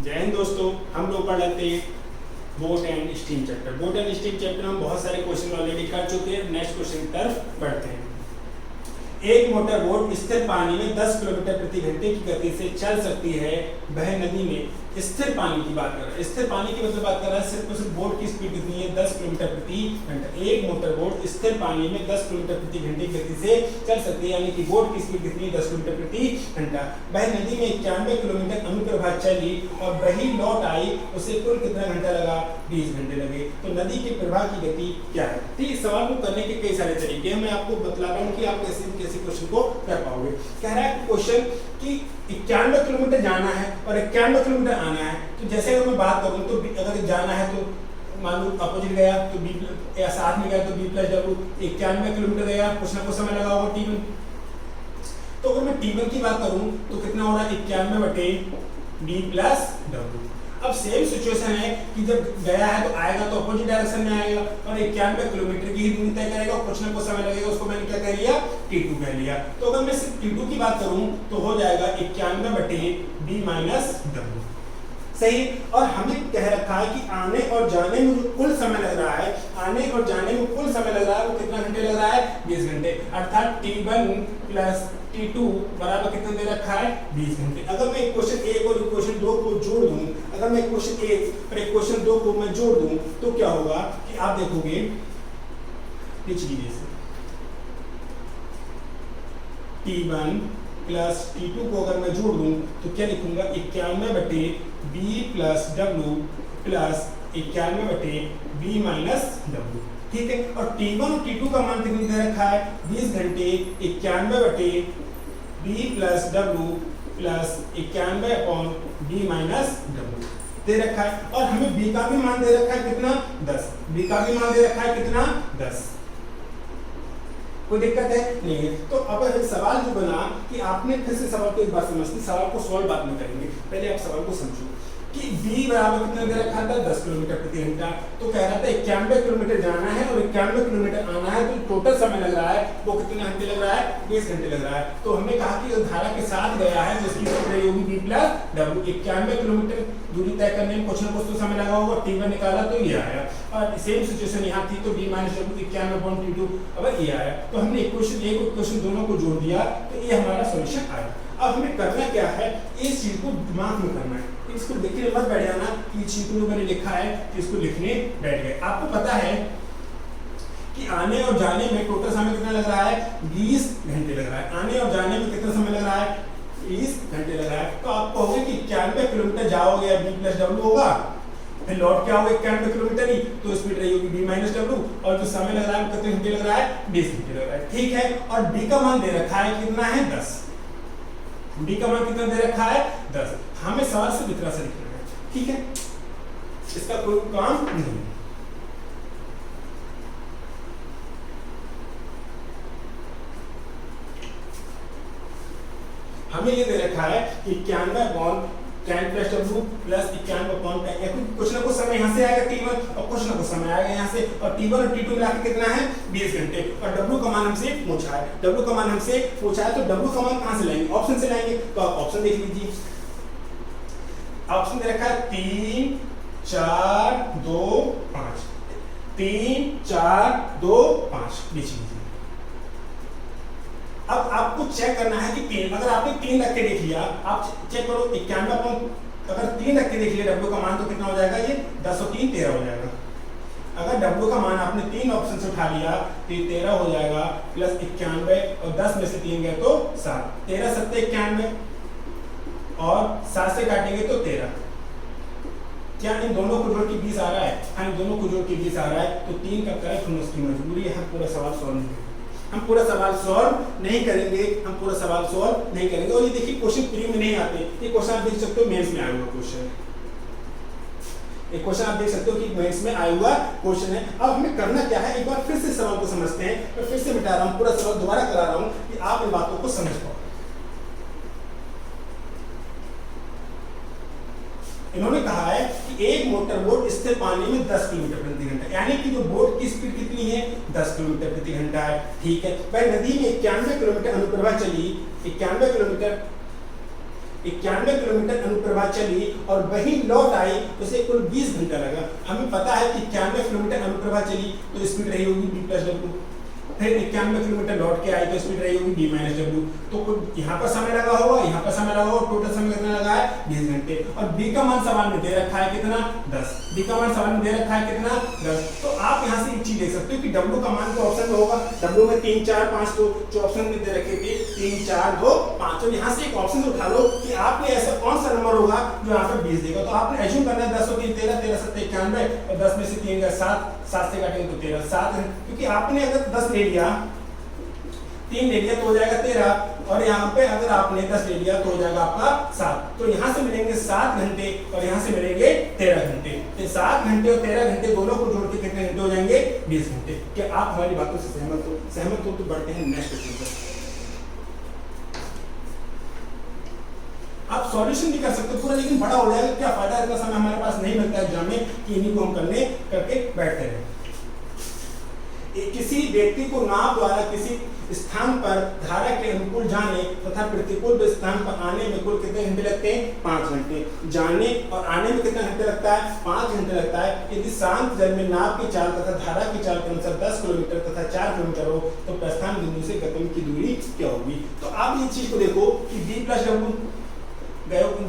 जय हिंद दोस्तों, हम लोग पढ़ लेते हैं boat and steam chapter. Boat and steam chapter में हम बहुत सारे क्वेश्चन ऑलरेडी कर चुके हैं। नेक्स्ट क्वेश्चन की तरफ बढ़ते हैं। एक मोटर बोट स्थिर पानी में 10 किलोमीटर प्रति घंटे की गति से चल सकती है। वह नदी में स्थिर पानी की बात कर रहा है। स्थिर पानी की मतलब बात कर रहा है सिर्फ और सिर्फ बोट की स्पीड कितनी है, 10 किलोमीटर प्रति घंटा। एक मोटर बोट स्थिर पानी में 10 किलोमीटर प्रति घंटे की गति से चल सकती है, यानी कि बोट की स्पीड कितनी है, 10 किलोमीटर प्रति घंटा। वह नदी में 91 किलोमीटर अनुप्रभा चली और वही लौट आई, उसे कुल कितना घंटा लगा, 20 घंटे लगे। तो नदी के प्रवाह की गति क्या है। ठीक, इस सवाल को करने के कई सारे तरीके हैं, मैं आपको बतला रहा हूँ कि आप कैसे क्वेश्चन को कर पाओगे। कह रहा है क्वेश्चन कि 91 किलोमीटर जाना है और 91 किलोमीटर आना है। तो जैसे अगर मैं बात करूं तो अगर जाना है तो मान लो अपोजिट गया तो बी या साथ में गया तो बी प्लस डब्ल्यू। 91 किलोमीटर गया, कुछ ना कुछ समय लगा होगा टी1। तो अगर मैं टी1 की बात करूं तो कितना हो रहा है, 91 बटे बी प्लस डब्ल्यू। अब सेम सिचुएशन है कि जब गया है तो आएगा तो अपोजिट डायरेक्शन में आएगा और 91 किलोमीटर की ही दूरी तय करेगा और कुछ ना कुछ समय लगेगा, उसको मैंने क्या कह लिया, T2 कह लिया। तो अगर मैं सिर्फ T2 की बात करूं तो हो जाएगा 91 बटे बी माइनस डब्ल्यू। सही। और हमें कह रखा है कि आने और जाने में जो कुल समय लग रहा है, आने और जाने में कुल समय लग रहा है वो कितना घंटे लग रहा है, 20 घंटे। अर्थात T1 प्लस T2 बराबर कितना दे रखा है, 20 घंटे। अगर मैं इक्वेशन 1 और इक्वेशन 2 को जोड़ दूं, अगर मैं इक्वेशन 1 और इक्वेशन 2 को मैं जोड़ दूं तो क्या होगा कि आप देखोगे पिछली से T1 प्लस T2 को अगर मैं जोड़ दूं तो क्या लिखूंगा, 91 बटे बी प्लस डब्ल्यू प्लस 91 बटे बी माइनस डब्ल्यू। ठीक है। और T1 और T2 का मान कितना दे रखा है, 20 घंटे। 91 बटे B plus W plus 91 upon B minus W दे रखा है। और हमें बी का भी मान दे रखा है कितना, 10। बी का भी मान दे रखा है कितना, 10। कोई दिक्कत है नहीं है। तो अब सवाल जो बना कि आपने फिर से सवाल को एक बार समझते, सवाल को सॉल्व बाद में करेंगे, पहले आप सवाल को समझो कि b बराबर कितना दे रखा था, 10 किलोमीटर प्रति घंटा। तो कह रहा था 91 किलोमीटर जाना है और 91 किलोमीटर आना है, तो टोटल समय लग रहा है वो कितने घंटे लग रहा है, 20 घंटे लग रहा है। तो हमने कहा कि धारा के साथ गया है तो इसकी स्पीड होगी b प्लस डब्ल्यू। 91 किलोमीटर दूरी तय करने में कुछ ना कुछ तो समय लगा होगा, T1 निकाला तो ये आया। और सेम सिचुएशन यहाँ थी तो b माइनस डब्ल्यू 91/T2, अब ये आया। तो हमने इक्वेशन 1 और इक्वेशन दोनों को जोड़ दिया तो ये हमारा सॉल्यूशन आया। अब हमें करना क्या है, इस चीज को दिमाग में करना है। इसको लिखने मत बैठ जाना कि चीज को मैंने लिखा है कि इसको लिखने बैठ गए। आपको पता है कि आने और जाने में टोटल समय कितना लग रहा है, 20 घंटे लग रहा है। आने और जाने में कितना समय लग रहा है, 20 घंटे लग रहा है। तो आप कहोगे कि 91 किलोमीटर जाओगे या बी प्लस डब्ल्यू होगा, फिर लौट के आओगे 91 किलोमीटर ही, तो स्पीड रही होगी बी माइनस डब्ल्यू। और जो समय लग रहा है कितने घंटे लग रहा है, 20 घंटे लग रहा है। ठीक है। और बी का मान दे रखा है कितना है, 10। बी का मान कितना दे रखा है, 10। हमें सवाल से इतना से लिखना है। ठीक है, इसका कोई काम नहीं। हमें ये दे रखा है 91/10 प्लस डब्ल्यू प्लस 91/10। कुछ ना कुछ समय यहाँ से आएगा T1 और कुछ ना कुछ समय आएगा यहाँ से। और T1 और T2 मिला के कितना है, 20 घंटे। और W का मान हमसे पूछा है, W का मान हमसे पूछा है तो W का मान कहाँ से लाएंगे, ऑप्शन से लाएंगे। तो आप ऑप्शन देख लीजिए, ऑप्शन दे रखा है 3 4 2 5। 3 4 2 5 लिख लीजिए। अब आपको चेक करना है कि 3, अगर आपने 3 रख के देख लिया, आप चेक करो 91 अगर 3 रख के देख लिया W का मान तो कितना हो जाएगा, ये 10 और 3 13 हो जाएगा। अगर W का मान आपने 3 ऑप्शन से उठा लिया तो ये 13 हो जाएगा प्लस 91 और 10 में से 3 गए तो 7। 13 7 91 और 7 से काटेंगे तो 13। क्या इन दोनों को जोड़ के 20 आ रहा है, हाँ इन दोनों को जोड़ के 20 आ रहा है। तो 3 का करेक्ट होना उसकी मजबूरी है। हम पूरा सवाल सॉल्व नहीं करेंगे, हम पूरा सवाल सॉल्व नहीं करेंगे, हम पूरा सवाल सॉल्व नहीं करेंगे। और ये देखिए क्वेश्चन प्री में नहीं आते, ये क्वेश्चन आप देख सकते हो मेंस में आया हुआ क्वेश्चन। एक क्वेश्चन आप देख सकते हो कि मेंस में आया हुआ क्वेश्चन है। अब हमें करना क्या है, एक बार फिर से सवाल को समझते हैं। मैं फिर से मिटा रहा हूँ, पूरा सवाल दोबारा करा रहा हूँ कि आप इन बातों को समझ पाओ। इन्होंने कहा है कि एक मोटर बोट स्थिर पानी में 10 किलोमीटर प्रति घंटा, यानी कि जो बोट की स्पीड कितनी है, 10 किलोमीटर प्रति घंटा है। ठीक है। वह नदी में 91 किलोमीटर अनुप्रभा चली, 91 किलोमीटर 91 किलोमीटर अनुप्रभा चली और वही लौट आई, उसे कुल 20 घंटा लगा। हमें पता है कि 91 किलोमीटर अनुप्रभा चली तो स्पीड रही होगी b प्लस डब्ल्यू, फिर 91 किलोमीटर लौट के आई तो स्पीड रही होगी b माइनस डब्ल्यू। तो कुल यहाँ पर समय लगा होगा, यहाँ पर समय लगा होगा, टोटल समय कितना लगा है 20 घंटे। और b का मान सवाल में दे रखा है कितना 10, b का मान सवाल में दे रखा है कितना 10। तो आप यहाँ से एक चीज देख सकते हो कि w का मान तो ऑप्शन में होगा, w में 3 4 5 तो जो ऑप्शन में दे रखे थे 3 4 2 5, तो यहाँ से एक ऑप्शन उठा लो कि आपने ऐसा कौन सा नंबर होगा जो यहाँ पर 20 देगा। तो आपने एज्यूम करना है 10 और 3 13, 13 7 91 और 10 में से 3 गया 7, 7 से काटेंगे तो 13 7 है, क्योंकि आपने अगर 10 ले लिया 3 ले लिया तो हो जाएगा 13, और यहाँ पे अगर आपने 10 ले लिया तो हो जाएगा आपका 7। तो यहाँ से मिलेंगे 7 घंटे और यहाँ से मिलेंगे 13 घंटे। तो 7 घंटे और 13 घंटे दोनों को जोड़ के कितने घंटे हो जाएंगे 20 घंटे। क्या आप हमारी बातों से सहमत हो? सहमत हो तो बढ़ते हैं नेक्स्ट क्वेश्चन पर। आप सॉल्यूशन भी कर सकते हो पूरा, लेकिन बड़ा हो जाएगा, क्या फायदा, इतना समय हमारे पास नहीं मिलता है एग्जाम में कि इन्हीं को हम करके बैठते हैं। किसी व्यक्ति को नाव द्वारा किसी स्थान पर धारा के अनुकूल जाने तथा प्रतिकूल स्थान पर आने में कुल कितने घंटे लगते हैं 5 घंटे। जाने और आने में कितना घंटे लगता है 5 घंटे लगता है। यदि शांत जल में नाव की चाल तथा धारा की चाल के अनुसार 10 किलोमीटर तथा 4 किलोमीटर हो तो प्रस्थान बिंदु से गगन की दूरी क्या होगी। तो आप ये चीज को देखो कि b प्लस डब्ल्यू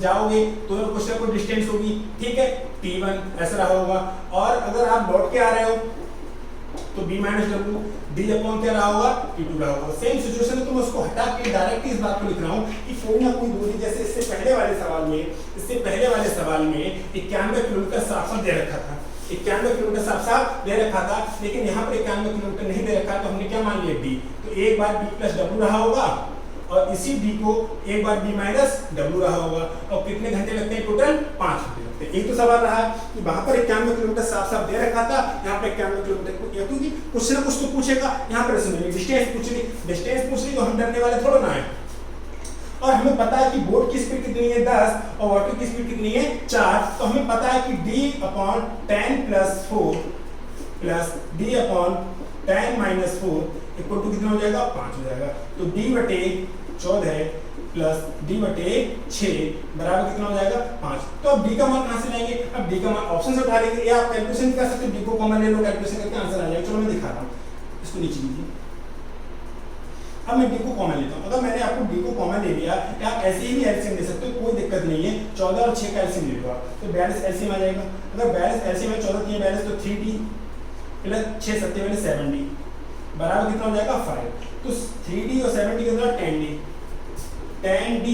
जाओगे तो कुछ ना कुछ डिस्टेंस होगी, ठीक है, t1 ऐसा रहा होगा। और अगर आप लौट के आ रहे हो तो b minus W D upon क्या रहा होगा t2 रहा होगा। सेम सिचुएशन है तो मैं उसको हटा के डायरेक्ट इस बात को लिख रहा हूँ कि कोई ना कोई दूरी, जैसे इससे पहले वाले सवाल में 91 किलोमीटर साफ साफ दे रखा था, 91 किलोमीटर साफ साफ दे रखा था, लेकिन यहाँ पर 91 किलोमीटर नहीं दे रखा तो हमने क्या मान लिया d। तो एक बार b प्लस डब्ल्यू रहा होगा और इसी d को एक बार b माइनस डब्ल्यू रहा होगा, और कितने घंटे लगते हैं टोटल 5 घंटे लगते हैं। एक तो सवाल रहा है कि वहां पर 91 किलोमीटर साफ साफ दे रखा था, यहाँ पर 91 किलोमीटर क्योंकि कुछ ना कुछ तो पूछेगा, यहाँ पर डिस्टेंस पूछ ली तो हम डरने वाले थोड़ा ना है। और हमें पता है कि बोट की स्पीड कितनी है 10 और वाटर की स्पीड कितनी है 4, तो हमें पता है कि d upon 10 plus 4 plus d upon 10 minus 4 equal to कितना हो जाएगा 5 हो जाएगा। तो d बटे 14 प्लस d बटे 6 बराबर कितना हो जाएगा 5। तो अब d का मान कहाँ से लाएंगे, अब d का मान ऑप्शन से उठा लेंगे या आप कैलकुलेशन कर सकते हो, d को कॉमन ले लो, कैलकुलेशन करके आंसर आ जाएगा। चलो मैं दिखा रहा हूँ, इसको नीचे लीजिए। अब मैं d को कॉमन लेता हूँ। अगर मैंने आपको d को कॉमन ले लिया या आप ऐसे ही भी एलसीएम ले सकते हो, कोई दिक्कत नहीं है। 14 और 6 का एलसीएम ले लो आप, तो 42 एलसीएम आ जाएगा। अगर 42 एलसीएम में 14 3 42 तो 3d प्लस 6 7 वाले 7d बराबर कितना हो जाएगा 5। तो 3d और 7d कितना 10d, 10d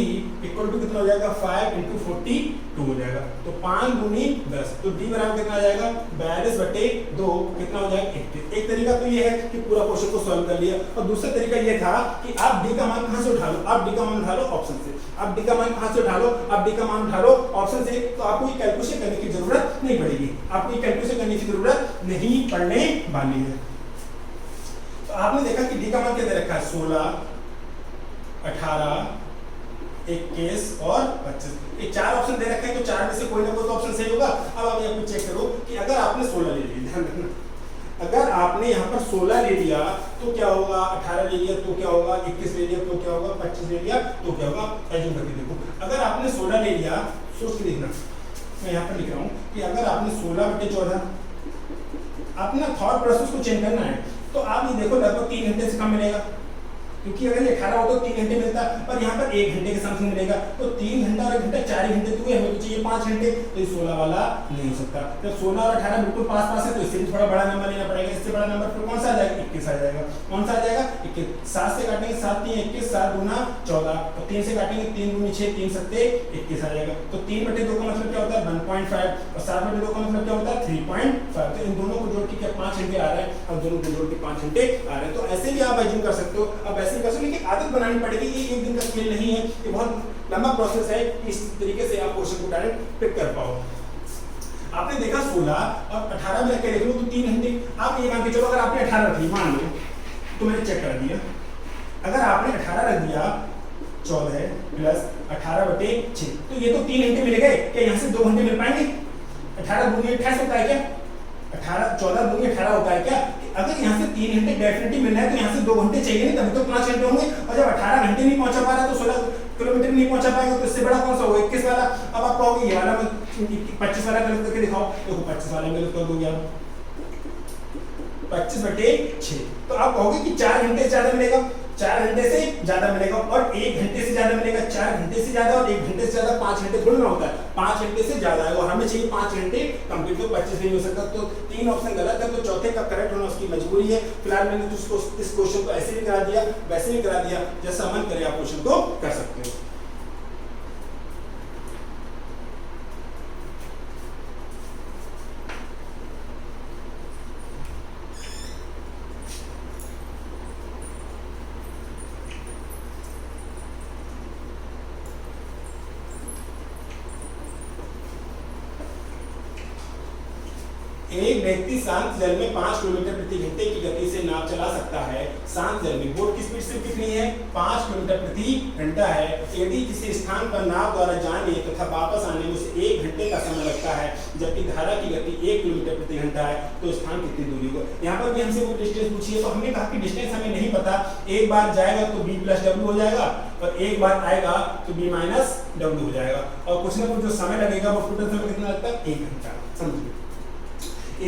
इक्वल टू कितना हो जाएगा 5 इंटू 42 हो जाएगा। तो 5 दूनी 10, तो d बराबर कितना आ जाएगा 42 बटे 2 कितना हो जाएगा 31। एक तरीका तो ये है कि पूरा क्वेश्चन को सॉल्व कर लिया, और दूसरा तरीका ये था कि आप d का मान कहाँ से उठा लो, आप d का मान उठा लो ऑप्शन से। आप d का मान कहाँ से उठा लो, आप d का मान उठा लो ऑप्शन से। तो आपको ये कैलकुलेशन करने की जरूरत नहीं पड़ेगी, आपको ये कैलकुलेशन करने की जरूरत नहीं पड़ने वाली है। तो आपने देखा कि d का मान क्या दे रखा है 16 18 21 और 25, ये 4 ऑप्शन दे रखे हैं, तो 4 में से कोई ना कोई तो ऑप्शन सही होगा। अब आप यहाँ पे चेक करो कि अगर आपने 16 ले लिया, ध्यान रखना, अगर आपने यहाँ पर 16 ले लिया तो क्या होगा, 18 ले लिया तो क्या होगा, 21 ले लिया तो क्या होगा, 25 ले लिया तो क्या होगा। एज्यूम करके देखो, अगर आपने 16 ले लिया, सोच के देखना, मैं यहाँ पर लिख रहा हूँ कि अगर आपने 16 बटे 14 अपना थॉट प्रोसेस को चेंज करना है, तो आप ये देखो लगभग 3 घंटे से कम मिलेगा, क्योंकि अगर ये 18 हो तो 3 घंटे मिलता है, और यहाँ पर 1 घंटे के समथिंग मिलेगा। तो 3 घंटा और 1 घंटा 4 घंटे तो हमें तो चाहिए 5 घंटे, तो ये 16 वाला नहीं हो सकता। जब 16 और 18 बिल्कुल पास पास है तो इससे थोड़ा बड़ा नंबर लेना पड़ेगा। इससे बड़ा नंबर फिर कौन सा आ जाएगा 21 आ जाएगा। कौन सा आ जाएगा 21। 7 से काटेंगे 7 3 21, 7 दूना 14, और 3 से काटेंगे 3 दूनी 6, 3 सत्ते 21 आ जाएगा। तो 3 बटे 2 का मतलब क्या होता है 1.5, और 7 बटे 2 का मतलब क्या होता है 3.5। तो इन दोनों को जोड़ के क्या 5 घंटे आ रहा है, और दोनों को जोड़ के 5 घंटे आ रहे हैं। तो ऐसे भी आप एज्यूम कर सकते हो। अब ऐसे ही कर सकते हो, लेकिन आदत बनानी पड़ेगी, ये एक दिन का खेल नहीं है, ये बहुत लंबा प्रोसेस है। इस तरीके से आप क्वेश्चन को डायरेक्ट पिक कर पाओ। आपने देखा 16 और 18 में रख देख लो तो 3 घंटे। आप ये मान के चलो, अगर आपने 18 रख ली, मान लो, तो मैंने चेक कर दिया, अगर आपने 18 रख दिया 14 प्लस 18 बटे 6, तो ये तो 3 घंटे मिल गए। क्या यहाँ से 2 घंटे मिल पाएंगे? 18 दूनी 28 होता है क्या? 14 दूनी 18 होता है क्या? अगर यहाँ से 3 घंटे डेफिनेटली मिलना है तो यहाँ से 2 घंटे चाहिए नहीं, तभी तो 5 घंटे होंगे। और जब 18 घंटे नहीं पहुंचा पा रहा तो 16 किलोमीटर नहीं पहुंचा पाएंगे तो इससे बड़ा कौन सा होगा 21 वाला। अब आप कहोगे ये वाला 25 वाला गलत करके दिखाओ, देखो 25 वाला गलत कर दोगे आप 25/6। तो आप कहोगे कि 4 घंटे से ज्यादा मिलेगा, 4 घंटे से ज्यादा मिलेगा और 1 घंटे से ज्यादा मिलेगा। 4 घंटे से ज्यादा और 1 घंटे से ज्यादा 5 घंटे थोड़ा ना होता है, 5 घंटे से ज्यादा है और हमें चाहिए 5 घंटे कंप्लीट, तो 25 नहीं हो सकता। तो 3 ऑप्शन गलत है, तो चौथे का करेक्ट होना उसकी मजबूरी है। फिलहाल मैंने तो उसको इस क्वेश्चन को ऐसे भी करा दिया वैसे भी करा दिया, जैसा मन करे आप क्वेश्चन को कर सकते हो। एक व्यक्ति शांत जल में 5 किलोमीटर प्रति घंटे की गति से नाव चला सकता है। शांत जल में बोट की स्पीड सिर्फ कितनी है 5 किलोमीटर प्रति घंटा है। यदि किसी स्थान पर नाव द्वारा जाने तथा वापस आने में उसे 1 घंटे का समय लगता है, जबकि धारा की गति 1 किलोमीटर प्रति घंटा है, तो स्थान कितनी दूरी होगा। यहाँ पर भी हमसे वो डिस्टेंस पूछी है, तो हमने कहा कि डिस्टेंस हमें नहीं पता, एक बार जाएगा तो b + w हो जाएगा और एक बार आएगा तो b - w हो जाएगा और कुछ ना कुछ जो समय लगेगा वो टोटल समय कितना लगता है 1 घंटा। समझिए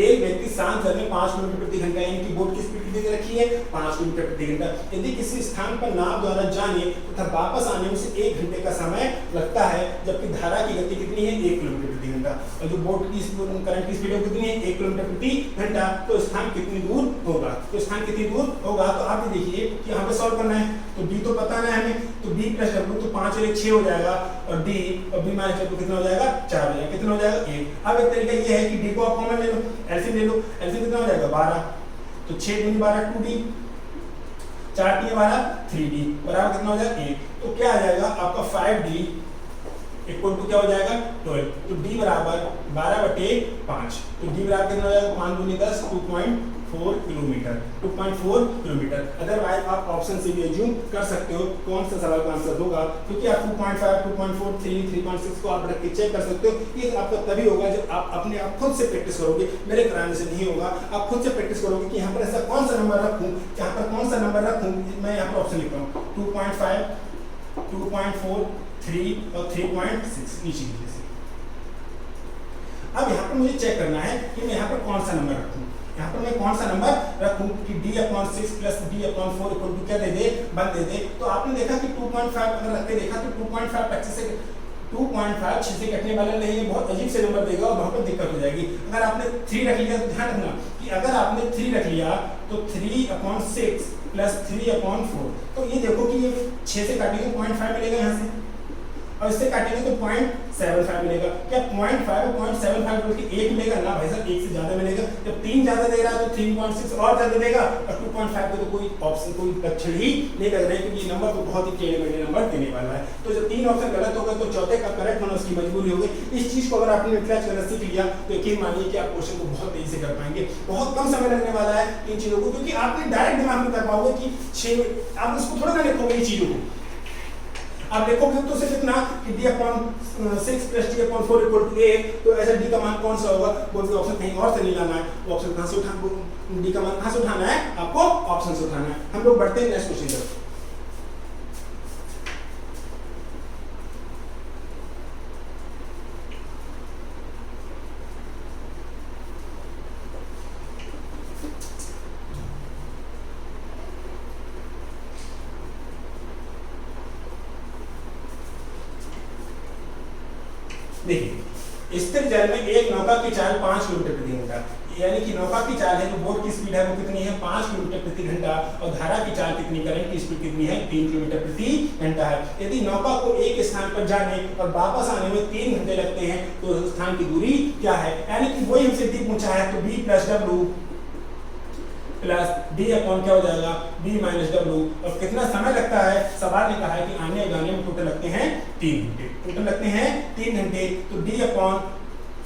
एक व्यक्ति शांत जल में 5 किलोमीटर प्रति घंटा यानी कि बोट की स्पीड कितनी दे रखी है 5 किलोमीटर प्रति घंटा। यदि किसी स्थान पर नाव द्वारा जाने तथा वापस आने में उसे 1 घंटे का समय लगता है, जबकि धारा की गति कितनी है 1 किलोमीटर प्रति घंटा और जो बोट की करंट की स्पीड कितनी है 1 किलोमीटर प्रति घंटा, तो स्थान कितनी दूर होगा। तो स्थान कितनी दूर होगा, तो आप ये देखिए कि यहाँ पे सॉल्व करना है, तो d तो पता है हमें, तो b + w तो 5 और 1 6 हो जाएगा और d और b - w कितना हो जाएगा 4 हो जाएगा। कितना हो जाएगा 1। अब एक तरीका ये है कि d को आप कॉमन ले लो, एलसीएम ले लो, एलसीएम कितना हो जाएगा 12, तो 6 × 12 2d, 4 × 12 3d बराबर कितना हो जाएगा 1। तो क्या आ जाएगा आपका 5d इक्वल टू क्या हो जाएगा 12। तो d बराबर 12/5, तो d बराबर कितना हो जाएगा 5 × 10 2.4 किलोमीटर, 2.4 किलोमीटर। अदरवाइज आप ऑप्शन से भी एज्यूम कर सकते हो कौन सा सवाल का आंसर होगा, क्योंकि आप 2.5 2.4 3 3.6 को आप रख के चेक कर सकते हो। ये आपका तभी होगा जब आप अपने आप खुद से प्रैक्टिस करोगे, मेरे कराने से नहीं होगा। आप खुद से प्रैक्टिस करोगे कि यहाँ पर ऐसा कौन सा नंबर रखूँ, यहाँ पर कौन सा नंबर रखूँ। मैं यहाँ पर ऑप्शन लिख रहा हूँ 2.5 2.4 3 और 3.6 नीचे नीचे से। अब यहाँ पर मुझे चेक करना है कि मैं यहाँ पर कौन सा नंबर रखूँ, यहाँ पर मैं कौन सा नंबर रखूं कि d/6 + d/4 इक्वल टू क्या दे दे 1 दे दे। तो आपने देखा कि 2.5 अगर रख के देखा तो 2.5 25 से 2.5 6 से कटने वाला नहीं है, बहुत अजीब से नंबर देगा और वहाँ पर दिक्कत हो जाएगी। अगर आपने 3 रख लिया तो ध्यान रखना कि अगर आपने 3 रख लिया तो 3/6 + 3/4, तो ये देखो कि ये 6 से काटेंगे 0.5 मिलेगा यहाँ से और इससे काटेंगे तो 0.75 मिलेगा। क्या 0.5 0.75 बोल के 1 मिलेगा ना भाई साहब, 1 से ज्यादा मिलेगा। जब 3 ज्यादा दे रहा है तो 3.6 और ज्यादा देगा और 2.5 को तो कोई ऑप्शन कोई लक्षण ही नहीं लग रहा है, क्योंकि ये नंबर तो बहुत ही टेढ़े मेढ़े नंबर देने वाला है। तो जब 3 ऑप्शन गलत होगा तो चौथे का करेक्ट होना उसकी मजबूरी होगी। इस चीज को अगर आपने यूटिलाइज करना सीख लिया तो यकीन मानिए कि आप क्वेश्चन को बहुत तेजी से कर पाएंगे। बहुत कम समय लगने वाला है इन चीजों को, क्योंकि आपने डायरेक्ट दिमाग में कर पाओगे कि 6 आप उसको थोड़ा ना लिखोगे इन चीजों को, आप देखोगे तो सिर्फ इतना कि d/6 + d/4 इक्वल टू 1, तो ऐसा d का मान कौन सा होगा, बोल के ऑप्शन कहीं और से नहीं लाना है, वो ऑप्शन कहां से उठाना, d का मान कहां से उठाना है, आपको ऑप्शन से उठाना है। हम लोग बढ़ते हैं नेक्स्ट क्वेश्चन पर। देखिए स्थिर जल में एक नौका की चाल 5 किलोमीटर प्रति घंटा, यानी कि नौका की चाल है जो बोट की स्पीड है वो कितनी है 5 किलोमीटर प्रति घंटा और धारा की चाल कितनी, करंट की स्पीड कितनी है 3 किलोमीटर प्रति घंटा है। यदि नौका को एक स्थान पर जाने और वापस आने में 3 घंटे लगते हैं तो स्थान की दूरी क्या है, यानी कि वही हमसे d पूछा है, तो b + w + d अपॉन क्या हो जाएगा b - w, और कितना समय लगता है, सवाल ने कहा है कि आने जाने में टोटल लगते हैं 3 घंटे, टोटल लगते हैं 3 घंटे। तो d अपॉन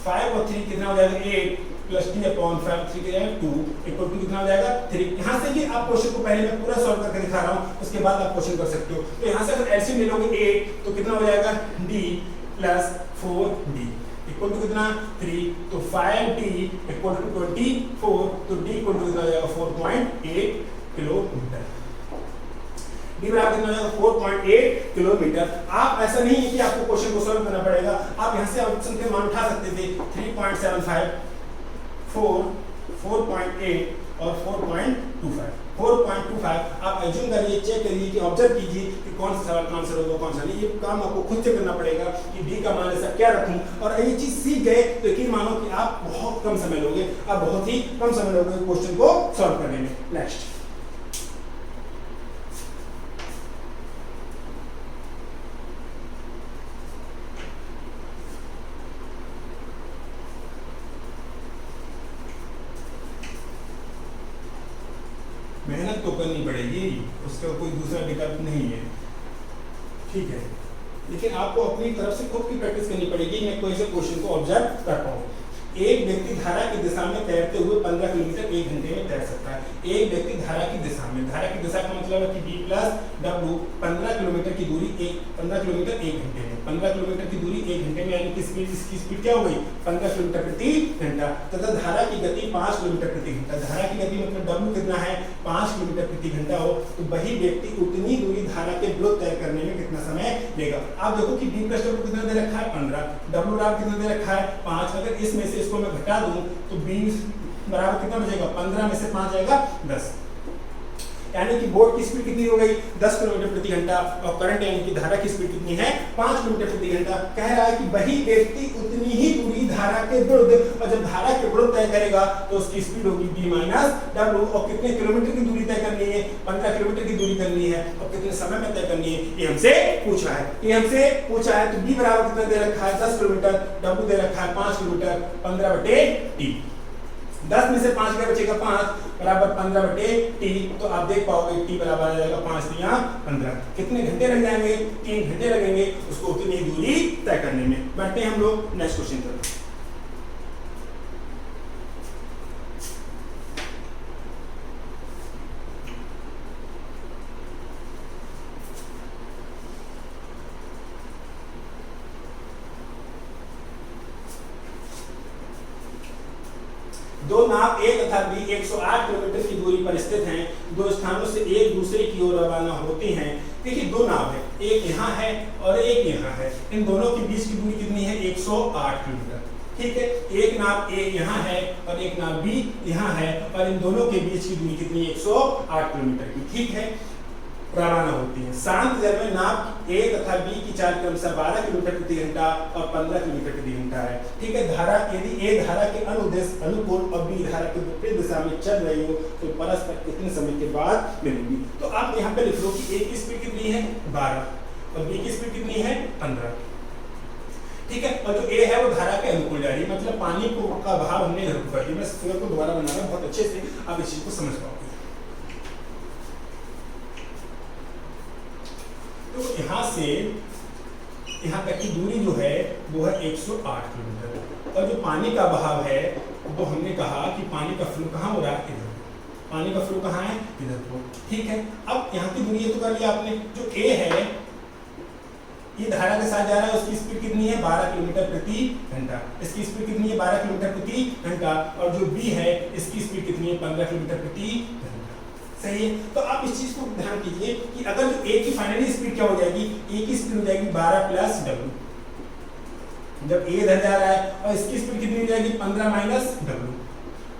5 और 3 कितना हो जाएगा 8 + d अपॉन 5 3 के जाएगा 2 इक्वल टू कितना हो जाएगा 3। यहाँ से भी आप क्वेश्चन को पहले मैं पूरा सॉल्व करके दिखा रहा हूँ, उसके बाद आप क्वेश्चन कर सकते हो। तो यहाँ से अगर एलसीएम ले लोगे 8 तो कितना हो जाएगा d + 4d इक्वल टू कितना 3, तो 5d इक्वल टू 24, तो d इक्वल टू कितना हो जाएगा 4.8 किलोमीटर। b बराबर कितना हो जाएगा 4.8 किलोमीटर। आप ऐसा नहीं है कि आपको क्वेश्चन को सॉल्व करना पड़ेगा, आप यहां से ऑप्शन के मान उठा सकते थे 3.75 4 4.8 और 4.25 4.25 आप एज्यूम करिए, चेक करिए कि ऑब्जर्व कीजिए कि कौन सा सवाल का आंसर होगा कौन सा नहीं। ये काम आपको खुद से करना पड़ेगा कि डी का मान ऐसा क्या रखूं, और ये चीज सीख गए तो यकीन मानो कि आप बहुत कम समय लोगे, आप बहुत ही कम समय लोगे क्वेश्चन को सॉल्व करने में। नेक्स्ट मेहनत तो करनी पड़ेगी, उसका कोई दूसरा विकल्प नहीं है, ठीक है, लेकिन आपको अपनी तरफ से खुद की प्रैक्टिस करनी पड़ेगी। मैं कोई से क्वेश्चन को ऑब्जर्व कर पाऊँ। एक व्यक्ति धारा की दिशा में तैरते हुए 15 किलोमीटर 1 घंटे में तैर सकता है। एक व्यक्ति धारा की दिशा में, धारा की दिशा का मतलब है कि b प्लस w 15 किलोमीटर की दूरी 15 किलोमीटर 1 घंटे में, 15 किलोमीटर की दूरी 1 घंटे में, यानी कि स्पीड, इसकी स्पीड क्या हो गई 15 किलोमीटर प्रति घंटा, तथा धारा की गति 5 किलोमीटर प्रति घंटा। धारा की गति मतलब w कितना है 5 किलोमीटर प्रति घंटा हो, तो वही व्यक्ति उतनी दूरी धारा के विरुद्ध तय करने में कितना समय लेगा। आप देखो कि b प्लस w कितना दे रखा है 15, w बराबर कितना दे रखा है 5, अगर इसमें से इसको मैं घटा दूं तो 20 बराबर कितना बचेगा 15 में से 5 जाएगा 10, यानी कि बोट की स्पीड कितनी हो गई 10 किलोमीटर प्रति घंटा, और करंट यानी कि धारा की स्पीड कितनी है 5 किलोमीटर प्रति घंटा। कह रहा है कि वही व्यक्ति उतनी ही दूरी धारा के विरुद्ध, और जब धारा के विरुद्ध तय करेगा तो उसकी स्पीड होगी b माइनस w, और कितने किलोमीटर की दूरी तय करनी है 15 किलोमीटर की दूरी करनी है, और कितने समय में तय करनी है ये हमसे पूछा है। ये हमसे पूछा है तो b बराबर कितना दे रखा है 10 किलोमीटर, w दे रखा है 5 किलोमीटर, 15/t, 10 में से 5 क्या बचेगा 5 बराबर 15/t, तो आप देख पाओगे t बराबर आ जाएगा 5 या 15। कितने घंटे लग जाएंगे 3 घंटे लगेंगे उसको उतनी दूरी तय करने में। बढ़ते हैं हम लोग नेक्स्ट क्वेश्चन पर। दो नाव A तथा B 108 किलोमीटर की दूरी पर स्थित हैं, दो स्थानों से एक दूसरे की ओर रवाना होती हैं। देखिए दो नाव है, एक यहाँ है और एक यहाँ है, इन दोनों के बीच की दूरी कितनी है 108 किलोमीटर, ठीक है। एक नाव A यहाँ है और एक नाव B यहाँ है, और इन दोनों के बीच की दूरी कितनी है 108 किलोमीटर की, ठीक है, रवाना होती है। शांत जल में नाव A तथा B की चाल क्रमशः 12 किलोमीटर प्रति घंटा और 15 किलोमीटर प्रति घंटा है, ठीक है। धारा यदि A धारा के अनुदेश अनुकूल और B धारा के विपरीत दिशा में चल रही हो तो परस्पर कितने समय के बाद मिलेंगी। तो आप यहाँ पे लिख लो कि A की स्पीड कितनी है 12 और B की स्पीड कितनी है 15, ठीक है। और जो A है वो धारा के अनुकूल जा रही है, मतलब पानी को का भाव हमने इधर को कर दिया। मैं फिगर को दोबारा बना रहा हूँ बहुत अच्छे से, आप इस चीज को समझ पाओगे। तो यहाँ से यहाँ तक की दूरी जो है वो है 108 किलोमीटर, और जो पानी का बहाव है वो हमने कहा कि पानी का फ्लो कहाँ हो रहा है इधर, पानी का फ्लो कहाँ है इधर को, ठीक है। अब यहाँ की दूरी ये तो कर लिया आपने। जो A है ये धारा के साथ जा रहा है, उसकी स्पीड कितनी है 12 किलोमीटर प्रति घंटा, इसकी स्पीड कितनी है 12 किलोमीटर प्रति घंटा, और जो B है इसकी स्पीड कितनी है 15 किलोमीटर प्रति घंटा, सही है। तो आप इस चीज को ध्यान कीजिए कि अगर जो A की फाइनली स्पीड क्या हो जाएगी, A की स्पीड हो जाएगी 12 प्लस W, जब A इधर जा रहा है, और इसकी स्पीड कितनी हो जाएगी 15 माइनस W,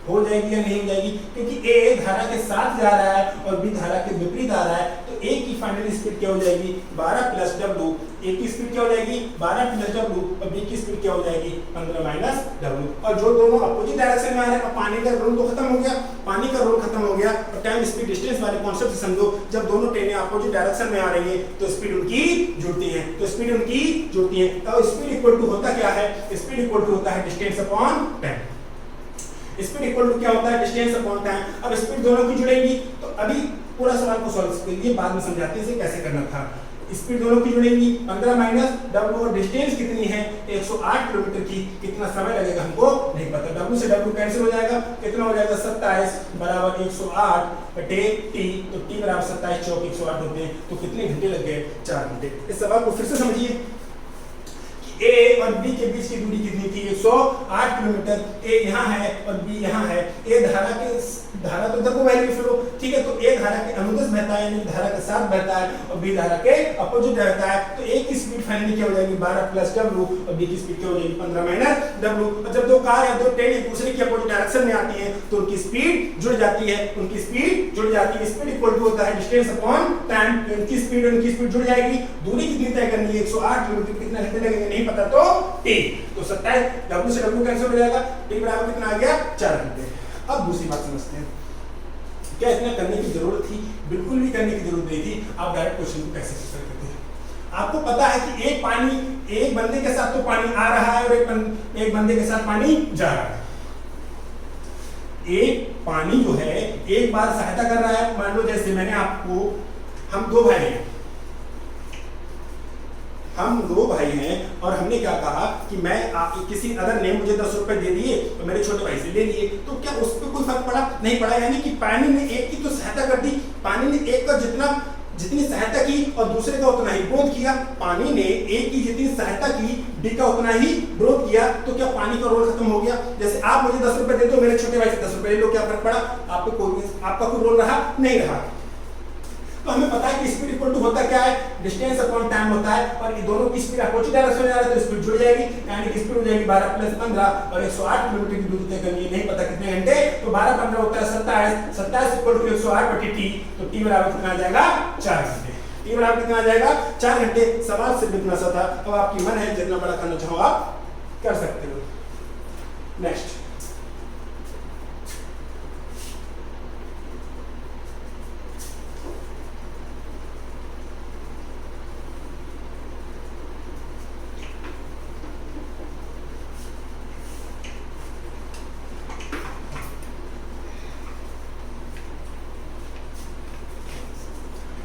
हो जाएगी या नहीं हो जाएगी, क्योंकि A धारा के साथ जा रहा है और B धारा के विपरीत आ रहा है, तो A की फाइनल स्पीड क्या हो जाएगी 12 प्लस W, A की स्पीड क्या हो जाएगी 12 प्लस W, और B की स्पीड क्या हो जाएगी 15 माइनस W। और जो दोनों अपोजिट डायरेक्शन में आ रहे हैं, पानी का रोल तो खत्म हो गया, पानी का रोल खत्म हो गया, और टाइम स्पीड डिस्टेंस वाले कॉन्सेप्ट से समझो, जब दोनों ट्रेनें अपोजिट डायरेक्शन में आ रही है तो स्पीड उनकी जुड़ती है, तो स्पीड उनकी जुड़ती है। तो स्पीड इक्वल टू होता क्या है, स्पीड इक्वल टू होता है distance upon time, speed equal to क्या होता है डिस्टेंस अपॉन टाइम। अब स्पीड दोनों की जुड़ेगी, तो अभी पूरा सवाल को सॉल्व करिए, बाद में समझाते हैं इसे कैसे करना था। स्पीड दोनों की जुड़ेगी 15 माइनस W, और डिस्टेंस कितनी है 108 किलोमीटर की, कितना समय लगेगा हमको नहीं पता, W से W कैंसिल हो जाएगा, कितना हो जाएगा 27 बराबर 108 बटे T, तो T बराबर 27 चौक 108 होते हैं, तो कितने घंटे लग गए 4 घंटे। इस सवाल को फिर से समझिए कि ए और बी के बीच की दूरी कितनी थी? 108 किलोमीटर। ए यहाँ है और बी यहाँ है। ए धारा तो इधर को वैल्यू फ्लो, ठीक है। तो ए धारा के अनुदिश बहता है यानी धारा के साथ बहता है और बी धारा के अपोजिट बहता है। तो ए की स्पीड फाइनली क्या हो जाएगी? 12 प्लस डब्ल्यू और बी की स्पीड क्या हो जाएगी? 15 माइनस डब्ल्यू। और जब दो कार या दो ट्रेन एक दूसरे की अपोजिट डायरेक्शन में आती है तो उनकी स्पीड जुड़ जाती है, उनकी स्पीड जुड़ जाती है। स्पीड इक्वल टू होता है डिस्टेंस अपॉन टाइम। उनकी स्पीड जुड़ जाएगी। दूरी कितनी तय करनी है? 108 किलोमीटर। कितना घंटे लगेंगे नहीं पता तो टी। तो 27 डब्ल्यू से डब्ल्यू कैंसिल हो जाएगा। टी बराबर कितना आ गया? 4 घंटे। अब दूसरी बात समझते हैं। क्या इतना करने की जरूरत थी? बिल्कुल भी करने की जरूरत नहीं थी। आप डायरेक्ट क्वेश्चन को कैसे कर सकते थे? आपको पता है कि एक बंदे के साथ तो पानी आ रहा है और एक बंदे के साथ पानी जा रहा है। एक पानी जो है एक बार सहायता कर रहा है। मान लो जैसे मैंने आपको, हम दो भाई हैं और हमने क्या कहा कि मैं किसी अदर ने मुझे 10 रुपए दे दिए और मेरे छोटे भाई से ले लिए, तो क्या उस पर कोई फर्क पड़ा? नहीं पड़ा। यानी कि पानी ने एक की तो सहायता कर दी। पानी ने एक का जितनी सहायता की और दूसरे का उतना ही विरोध किया। पानी ने एक की जितनी सहायता की डी का उतना ही विरोध किया। तो क्या पानी का रोल खत्म हो गया? जैसे आप मुझे 10 रुपए दे दो, मेरे छोटे भाई से 10 रुपए ले लो, क्या फर्क पड़ा? आपका कोई रोल रहा नहीं रहा। तो हमें पता है कि स्पीड इक्वल टू होता क्या है? डिस्टेंस अपॉन टाइम होता है। और ये दोनों की स्पीड अपोजिट डायरेक्शन में जा रहा है तो स्पीड जुड़ जाएगी। यानी कि स्पीड हो जाएगी 12 प्लस 15 और 108 किलोमीटर की दूरी तय करनी है। नहीं पता कितने घंटे, तो 12 15 होता है 27। 27 इक्वल टू 108 बटी टी। तो टी बराबर कितना आ जाएगा? 4 घंटे। टी बराबर कितना आ जाएगा? 4 घंटे। सवाल सिर्फ इतना सा था। अब आपकी मन है जितना बड़ा करना चाहो आप कर सकते हो। नेक्स्ट,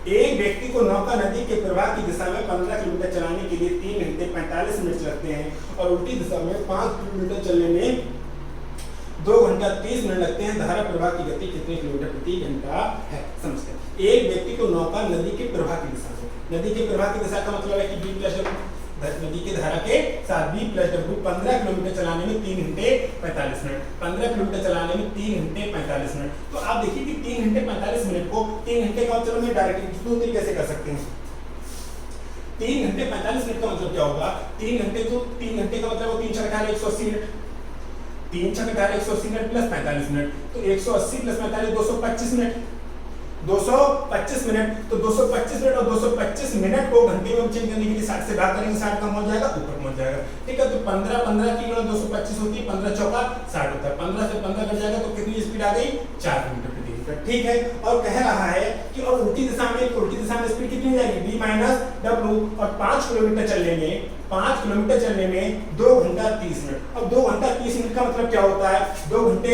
एक व्यक्ति को नौका नदी के प्रवाह की दिशा में 15 किलोमीटर चलाने के लिए 3 घंटे 45 मिनट लगते हैं और उल्टी दिशा में 5 किलोमीटर चलने में 2 घंटा 30 मिनट लगते हैं। धारा प्रवाह की गति कितने किलोमीटर प्रति घंटा है? समझते हैं। एक व्यक्ति को नौका नदी के प्रवाह की दिशा में, नदी के प्रवाह की दिशा का मतलब है कि बी प्लस नदी के धारा के साथ बी प्लस डब्ल्यू 15 किलोमीटर चलाने में 3 घंटे 45 मिनट। 15 किलोमीटर चलाने में 3 घंटे 45 मिनट। तो आप देखिए कि 3 घंटे 45 मिनट को 3 घंटे का मतलब में डायरेक्टली दो तरीके से कर सकते हैं। 3 घंटे 45 मिनट का मतलब क्या होगा? 3 घंटे का मतलब 3 छक्का 180 मिनट। 3 छक्का 180 मिनट प्लस 45 मिनट, तो 180 प्लस 45 225 मिनट। 225 मिनट, तो 225 मिनट और 225 मिनट को घंटे में चेंज करने के लिए 60 से भाग करेंगे, 60 कम हो जाएगा, ऊपर पहुंच जाएगा। ठीक है, तो 15 की गुणा 225 होती है, 15 चौका 60 होता है। 15 से 15 कट जाएगा तो कितनी स्पीड आ गई? 4 किलोमीटर प्रति घंटा। ठीक है, और कह रहा है कि और उल्टी दिशा में स्पीड कितनी हो जाएगी? v minus W. और 5 किलोमीटर चलने में 2 घंटा 30 मिनट। अब 2 घंटा 30 मिनट का मतलब क्या होता है? 2 घंटे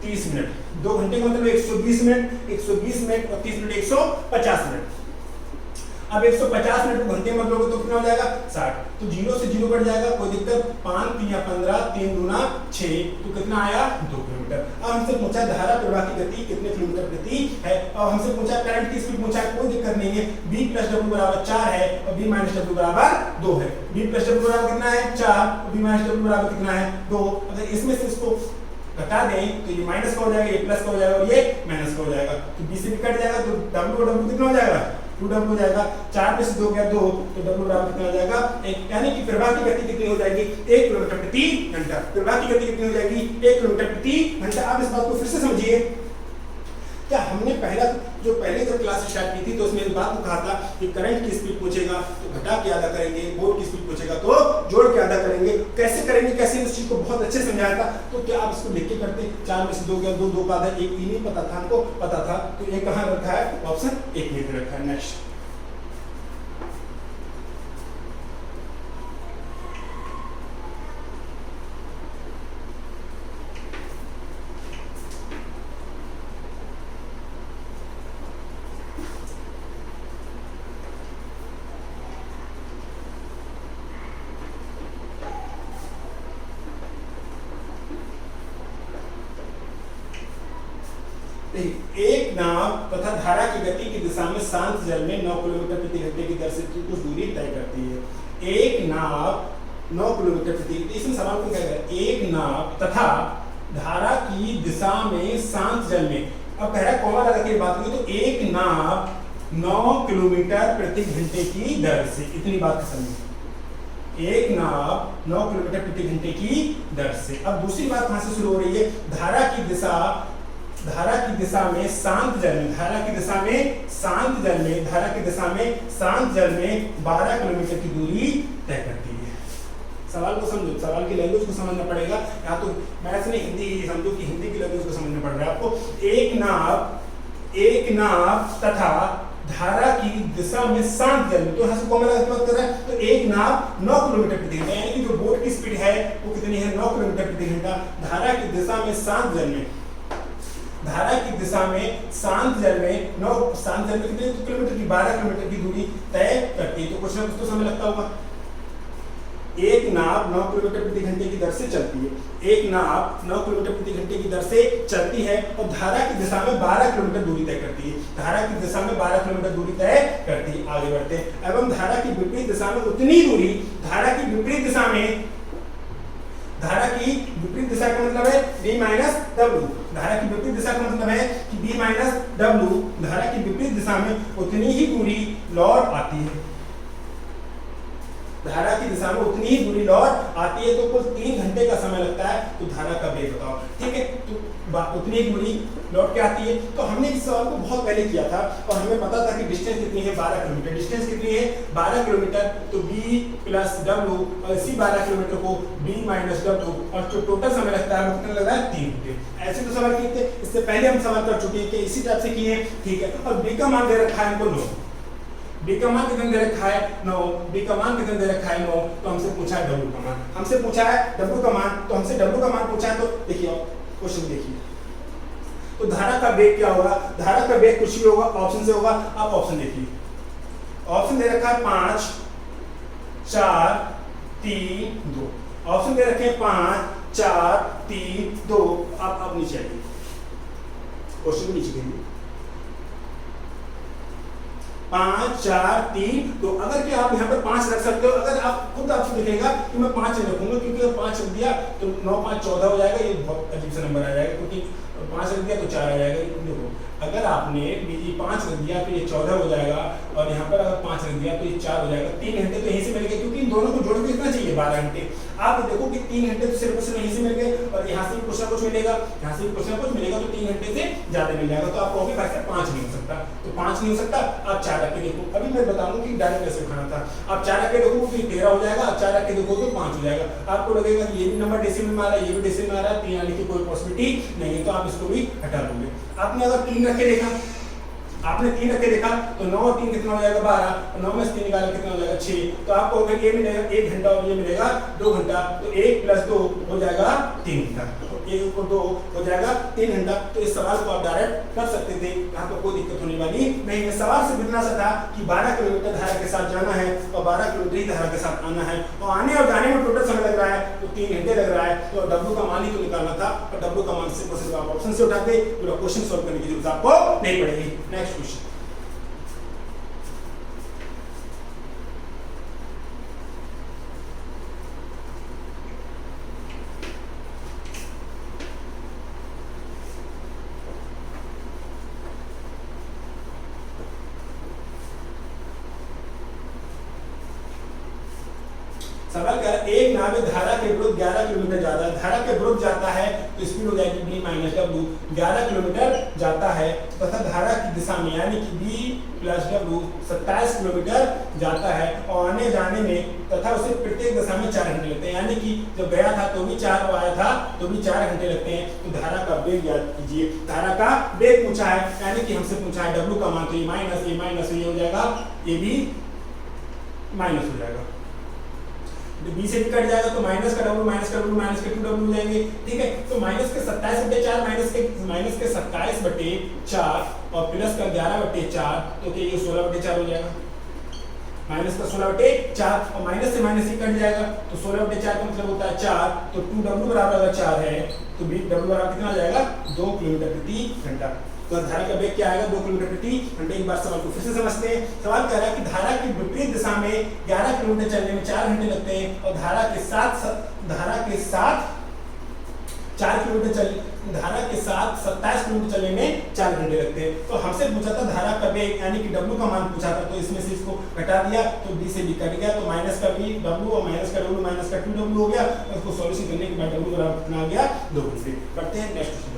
30 मिनट, 2 घंटे का मतलब 120 मिनट, 120 मिनट और 30 मिनट 150 मिनट। अब 150 मिनट को घंटे में बदलोगे तो कितना हो जाएगा? 60। तो 0 से 0 कट जाएगा, कोई दिक्कत। 5 3 15, 3 दूना 6, तो कितना आया? 2 किलोमीटर। अब हमसे पूछा धारा प्रवाह की गति कितने किलोमीटर प्रति है। अब हमसे पूछा करंट की स्पीड पूछा, कोई दिक्कत नहीं है। b प्लस डब्ल्यू बराबर 4 है और b माइनस डब्ल्यू बराबर 2 है। b प्लस डब्ल्यू बराबर कितना है? 4 और b माइनस डब्ल्यू बराबर कितना है? 2। अगर इसमें से इसको घटा दें तो ये माइनस का हो जाएगा, ये प्लस का हो जाएगा और ये माइनस का हो जाएगा। तो b से भी कट जाएगा तो w कितना हो जाएगा? 2w हो जाएगा। 4 में से 2 गया 2, तो w बराबर कितना हो जाएगा? 1। यानी कि प्रवाह की गति कितनी हो जाएगी? 1 किलोमीटर प्रति घंटा। प्रवाह की गति कितनी हो जाएगी? 1 किलोमीटर प्रति घंटा। आप इस बात को फिर से समझिए। क्या हमने पहले जब क्लास स्टार्ट की थी तो उसमें इस बात को कहा था कि करंट की स्पीड पूछेगा तो घटा के आधा करेंगे, बोर्ड की स्पीड पूछेगा तो जोड़ के आधा करेंगे। कैसे करेंगे, कैसे इस चीज को बहुत अच्छे समझाया था। तो क्या आप इसको लिख के करते? 4 में से 2 गया 2, 2 का आधा 1 ही नहीं पता था, हमको पता था। तो ये कहाँ रखा है? ऑप्शन 1 में रखा है। नेक्स्ट, एक नाव तथा धारा की गति की दिशा में शांत जल में 9 किलोमीटर प्रति घंटे की दर से कुछ दूरी तय करती है। एक नाव 9 किलोमीटर प्रति। इसमें सवाल को क्या है, एक नाव तथा धारा की दिशा में शांत जल में, अब कह रहा है कॉमा लगा के बात करें तो एक नाव 9 किलोमीटर प्रति घंटे की दर से, इतनी बात समझिए, एक नाव 9 किलोमीटर प्रति घंटे की दर से। अब दूसरी बात कहां से शुरू हो रही है, धारा की दिशा में शांत जल में, धारा की दिशा में शांत जल में, धारा की दिशा में शांत जल में 12 किलोमीटर की दूरी तय करती है। सवाल को समझो, सवाल की लैंग्वेज को समझना पड़ेगा, या तो मैथ्स में हिंदी समझो कि हिंदी की लैंग्वेज को समझना पड़ रहा है आपको। एक नाव तथा धारा की दिशा में शांत जल में, तो यहाँ से कॉमन लगा के बात कर रहा है, तो एक नाव 9 किलोमीटर प्रति घंटा, यानी कि जो बोट की स्पीड है वो कितनी है, 9 किलोमीटर प्रति घंटा। धारा की दिशा में शांत जल में, धारा की दिशा में शांत जल में 9 शांत जल में कितने किलोमीटर की, 12 किलोमीटर की दूरी तय करती है। तो क्वेश्चन कुछ तो समय लगता होगा। एक नाव 9 किलोमीटर प्रति घंटे की दर से चलती है, एक नाव 9 किलोमीटर प्रति घंटे की दर से चलती है और धारा की दिशा में 12 किलोमीटर दूरी तय करती है, धारा की दिशा में 12 किलोमीटर दूरी तय करती है। आगे बढ़ते हैं, एवं धारा की विपरीत दिशा में उतनी दूरी, धारा की विपरीत दिशा में, धारा की विपरीत दिशा का मतलब है b माइनस डब्ल्यू, धारा की विपरीत दिशा का मतलब है कि b माइनस डब्ल्यू, धारा की विपरीत दिशा में उतनी ही दूरी लौट आती है, धारा की दिशा में उतनी ही दूरी लौट आती है। तो कुल 3 घंटे का समय लगता है, तो धारा का वेग बताओ, ठीक है। तो उतनी ही दूरी लौट के आती है। तो हमने इस सवाल को बहुत पहले किया था और हमें पता था कि डिस्टेंस कितनी है, 12 किलोमीटर। डिस्टेंस कितनी है, 12 किलोमीटर, तो b प्लस डब्ल्यू, और इसी 12 किलोमीटर को b माइनस डब्ल्यू, और जो टोटल समय लगता है वो कितना लग रहा है, 3 घंटे। ऐसे तो सवाल किए थे, इससे पहले हम सवाल कर चुके हैं कि इसी टाइप से किए, ठीक है। और b का मान दे रखा है हमको 9, b का मान कितने दे रखा है 9, b का मान कितने दे रखा है 9, तो हमसे पूछा है w का मान, हमसे पूछा है w का मान, तो हमसे w का मान पूछा है। तो देखिए क्वेश्चन देखिए, तो धारा का वेग क्या होगा, धारा का वेग कुछ भी होगा, ऑप्शन से होगा। आप ऑप्शन देखिए, ऑप्शन दे रखा है 5 4 3 2, ऑप्शन दे रखे हैं 5 4 3 2। आप नीचे आइए, क्वेश्चन नीचे गिरिए, 5 4 3 2। अगर कि आप यहाँ पर 5 रख सकते हो, अगर आप खुद आपसे दिखेगा कि मैं 5 नहीं रखूंगा, क्योंकि अगर 5 रख दिया तो 9 5 14 हो जाएगा, ये बहुत अजीब सा नंबर आ जाएगा, क्योंकि 5 रख दिया तो 4 आ जाएगा। देखो अगर आपने 5 रख दिया तो ये 14 हो जाएगा, और यहाँ पर अगर 5 रख दिया तो ये 4 हो जाएगा। 3 घंटे तो यहीं से मिल गए, क्योंकि इन दोनों को जोड़ के कितना चाहिए, 12 घंटे। आप देखो कि 3 घंटे तो सिर्फ यहीं से मिल गए, और यहाँ से भी कुछ ना कुछ मिलेगा, यहाँ से भी कुछ ना कुछ मिलेगा, तो 3 घंटे से ज्यादा मिल जाएगा। तो आपको भी 5 नहीं हो सकता, तो 5 नहीं हो सकता। आप 4 रख के देखो, अभी मैं बताऊंगा कि डायरेक्ट कैसे उठाना था। आप 4 रख के देखो तो 13 हो जाएगा, आप 4 रख के देखो तो 5 हो जाएगा। आपको लगेगा कि ये भी नंबर डेसिमल में आ रहा है, ये भी डेसिमल में आ रहा है, 3 आने की कोई पॉसिबिलिटी नहीं है, तो आप इसको भी हटा दोगे। आपने अगर 3 रख के देखा, आपने 3 रख के देखा तो 9 और 3 कितना हो जाएगा, 12, और 9 में से 3 निकाला कितना हो जाएगा, 6। तो आपको अगर ये मिलेगा 1 घंटा और ये मिलेगा 2 घंटा, तो 1 + 2 हो जाएगा 3 घंटा, तो 1 और 2 हो जाएगा 3 घंटा। तो इस सवाल को आप डायरेक्ट कर सकते थे, यहाँ पर कोई दिक्कत होने वाली नहीं है। सवाल से इतना सा था कि 12 किलोमीटर धारा के साथ जाना है और 12 किलोमीटर ही धारा के साथ आना है, और आने और जाने में टोटल समय लग रहा है तो 3 घंटे लग रहा है। तो W का मान ही तो निकालना था, और W का मान सिर्फ आप ऑप्शन से उठाते, पूरा क्वेश्चन सॉल्व करने की जरूरत आपको नहीं पड़ेगी। नेक्स्ट क्वेश्चन, सवाल क्या है, एक नाव में धारा के विरुद्ध 11 किलोमीटर ज्यादा है, धारा के विरुद्ध जाता है तो स्पीड हो जाएगी b माइनस डब्ल्यू, 11 किलोमीटर जाता है, तथा धारा की दिशा में यानी कि b प्लस डब्ल्यू 27 किलोमीटर जाता है, और आने जाने में तथा उसे प्रत्येक दिशा में 4 घंटे लगते हैं, यानी कि जब गया था तो भी 4 और आया था तो भी 4 घंटे लगते हैं। तो धारा का वेग याद कीजिए, धारा का वेग पूछा है, यानी कि हमसे पूछा है डब्ल्यू का मान, तो ये माइनस ये हो जाएगा, ये भी माइनस हो जाएगा, b से भी कट जाएगा तो माइनस का w माइनस का 2w हो जाएंगे, ठीक है। तो माइनस के 27/4 माइनस के 27/4 और प्लस का 11/4, तो ये 16/4 हो जाएगा। माइनस का 16/4 और माइनस से माइनस ही कट जाएगा, तो 16/4 का मतलब होता है 4, तो 2w बराबर अगर 4 है तो w बराबर कितना आ जाएगा, 2 किलोमीटर प्रति घंटा। तो धारा का वेग क्या आएगा 2 किलोमीटर प्रति घंटे। एक बार सवाल को फिर से समझते हैं। सवाल कह रहा है कि धारा की विपरीत दिशा में 11 किलोमीटर चलने में 4 घंटे लगते हैं और धारा के साथ 27 किलोमीटर चलने में 4 घंटे लगते हैं। तो हमसे पूछा था धारा का वेग यानी कि W का मान पूछा था, तो इसमें से इसको घटा दिया तो B से B कट गया, तो माइनस का B W और माइनस का W माइनस का 2W हो गया। और इसको सॉल्यूशन करने के बाद W बराबर कितना आ गया 2 घंटे। करते हैं नेक्स्ट क्वेश्चन।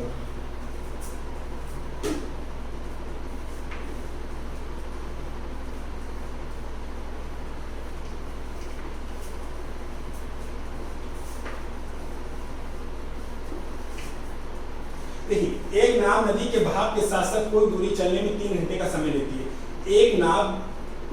देखिए, एक नाव नदी के बहाव के साथ साथ कोई दूरी चलने में 3 घंटे का समय लेती है। एक नाव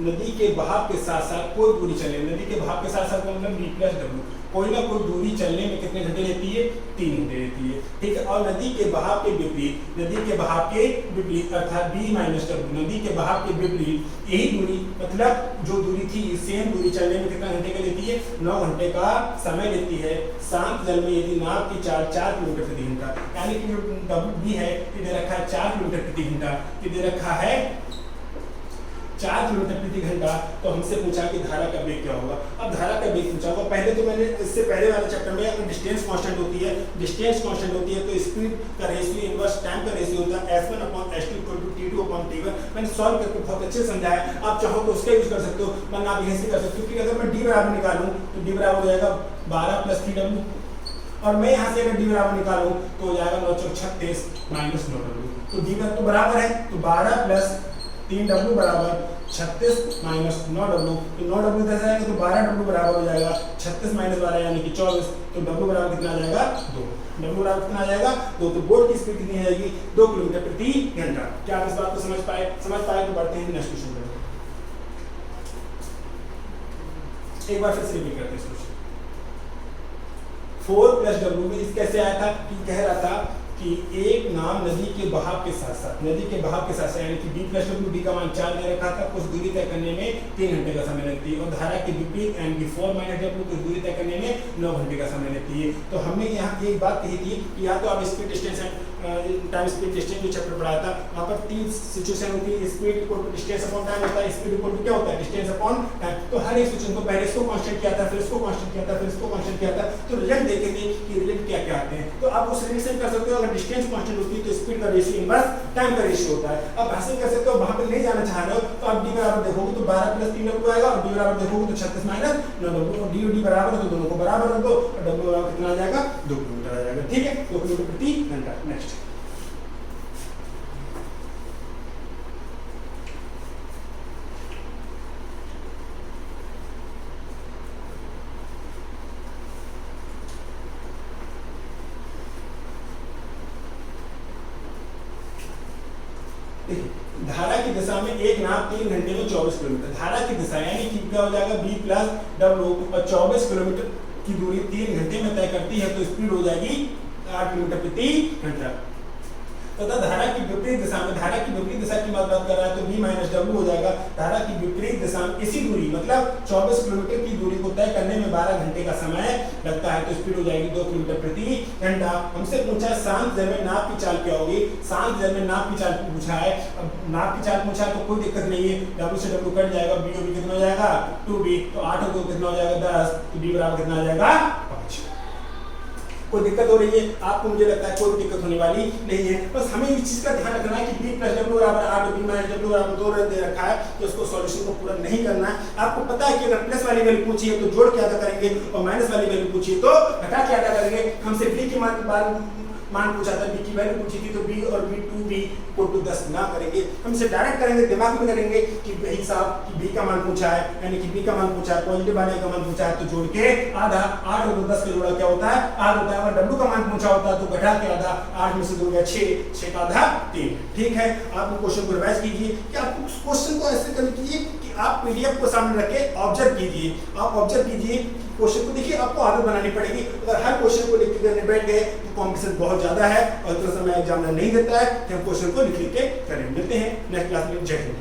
नदी के बहाव के साथ साथ कोई दूरी चलने में, नदी के बहाव के साथ साथ मतलब B प्लस W, कोई ना कोई दूरी चलने में कितने घंटे लेती है 3 घंटे लेती है, ठीक है। और नदी के बहाव के विपरीत, नदी के बहाव के विपरीत अर्थात B माइनस W, नदी के बहाव के विपरीत यही दूरी मतलब जो दूरी थी सेम दूरी चलने में कितना घंटे का लेती है 9 घंटे का समय लेती है। शांत जल में यदि नाव की चाल 4 किलोमीटर प्रति घंटा, यानी कि जो W है ये दे रखा है 4 किलोमीटर प्रति घंटा, ये दे रखा है 4 किलोमीटर प्रति घंटा। तो हमसे पूछा कि धारा का वेग क्या होगा। अब धारा का वेग पूछा होगा, पहले तो मैंने इससे पहले वाले चैप्टर में डिस्टेंस कांस्टेंट होती है, डिस्टेंस कांस्टेंट होती है तो स्पीड का रेशियो इनवर्स टाइम का रेशियो होता है S1/S2 T2/T1। मैंने सॉल्व करके बहुत अच्छे समझाया, आप चाहो तो उसका यूज कर सकते हो, वरना आप यहीं से कर सकते हो। क्योंकि अगर मैं D बराबर निकालूं तो D बराबर हो जाएगा 12 + 3W, और मैं यहाँ से अगर D बराबर निकालूं तो हो जाएगा 9 × 36 - 9W। तो D तो बराबर है, तो 12 + 3W बराबर 36 - 9W। तो 9W इधर जाएगा तो 12W बराबर हो जाएगा 36 - 12 यानी कि 24। तो W बराबर कितना आ जाएगा 2। W बराबर कितना आ जाएगा 2। तो बोट की स्पीड कितनी आ जाएगी 2 किलोमीटर प्रति घंटा। क्या आप इस बात को समझ पाए तो बढ़ते हैं नेक्स्ट क्वेश्चन पर। एक बार फिर से रिपीट करते हैं क्वेश्चन। 4 + W में इस कैसे आया था कि कह रहा था कि एक नाव नदी के बहाव के साथ साथ यानी कि B + W, D का मान 4 दे रखा था, कुछ दूरी तय करने में 3 घंटे का समय लगती है, और धारा के विपरीत यानी कि 4 - W कुछ दूरी तय करने में 9 घंटे का समय लगती है। तो हमने यहाँ एक बात कही थी कि या तो आप speed distance time speed distance जो चैप्टर पढ़ाया था वहाँ पर 3 सिचुएशन होती है। Speed equal to distance upon time होता है, स्पीड इक्वल टू क्या होता है डिस्टेंस अपॉन टाइम। तो हर एक सिचुएशन को पहले इसको कांस्टेंट किया था, फिर इसको कांस्टेंट किया था, फिर इसको कांस्टेंट किया था, तो रिजल्ट देखे थे कि रिजल्ट क्या क्या आते हैं। तो आप उस रिलेशन कर सकते हो, अगर डिस्टेंस कांस्टेंट होती है तो स्पीड का रेशियो इनवर्स टाइम का रेशियो होता है। अब हासिल कर सकते हो, वहां पे नहीं जाना चाह रहे हो तो आप D बराबर देखोगे तो 12 + 3W आएगा, और D बराबर देखोगे तो 36 - 9W, और D और D बराबर है तो दोनों को बराबर रख दो, और W बराबर कितना आ जाएगा 2 किलोमीटर आ जाएगा, ठीक है। 2 किलोमीटर प्रति घंटा। नेक्स्ट धारा की दिशा में एक नाव 3 घंटे में 24 किलोमीटर, धारा की दिशा यानी कि क्या हो जाएगा B + W, और 24 किलोमीटर की दूरी 3 घंटे में तय करती है, तो स्पीड हो जाएगी 8 किलोमीटर प्रति घंटा। तथा धारा की विपरीत दिशा में, धारा की विपरीत दिशा की बात कर रहा है तो B - W हो जाएगा। धारा की विपरीत दिशा में इसी दूरी मतलब 24 किलोमीटर की दूरी को तय करने में 12 घंटे का समय लगता है, तो स्पीड हो जाएगी 2 किलोमीटर प्रति घंटा। हमसे पूछा शांत जल में नाव की चाल क्या होगी। शांत जल में नाव की चाल पूछा है। अब नाव की चाल पूछा है तो कोई दिक्कत नहीं है, W से W कट जाएगा, B और B कितना हो जाएगा 2B, तो 8 और 2 कितना हो जाएगा 10, तो D बराबर कितना आ जाएगा 5। कोई दिक्कत हो रही है आपको, मुझे लगता है कोई दिक्कत होने वाली नहीं है। बस हमें इस चीज का ध्यान रखना है कि B + W बराबर 8 और B - W बराबर 2 दे रखा है, तो इसको सॉल्यूशन को पूरा नहीं करना है। आपको पता है कि अगर प्लस वाली वैल्यू पूछी है तो जोड़ के अदा करेंगे, और माइनस वाली वैल्यू पूछी है तो घटा के अदा करेंगे। हमसे B की मान पूछा था, B की वैल्यू पूछी थी तो B और B 2B को 10 ना करेंगे, हमसे डायरेक्ट करेंगे, दिमाग में करेंगे कि भाई साहब कि B का मान पूछा है, यानी कि B का मान पूछा है, पॉजिटिव वाले का मान पूछा है, तो जोड़ के आधा, 8 और 10 का जोड़ा क्या होता है 8 होता है। अगर W का मान पूछा होता है तो घटा के आधा, 8 में से 2 गया 6, 6 का आधा 3, ठीक है। आप क्वेश्चन को रिवाइज कीजिए कि आप क्वेश्चन को ऐसे करने कीजिए कि आप PDF को सामने रख के ऑब्जर्व कीजिए, आप ऑब्जर्व कीजिए क्वेश्चन को, देखिए आपको आदत बनानी पड़ेगी। अगर हर क्वेश्चन को लिख के करने बैठ गए तो कॉम्पिटिशन बहुत ज्यादा है और इतना समय एग्जामिनर नहीं देता है कि हम क्वेश्चन को लिख के करें। मिलते हैं नेक्स्ट क्लास में। जय हिंद।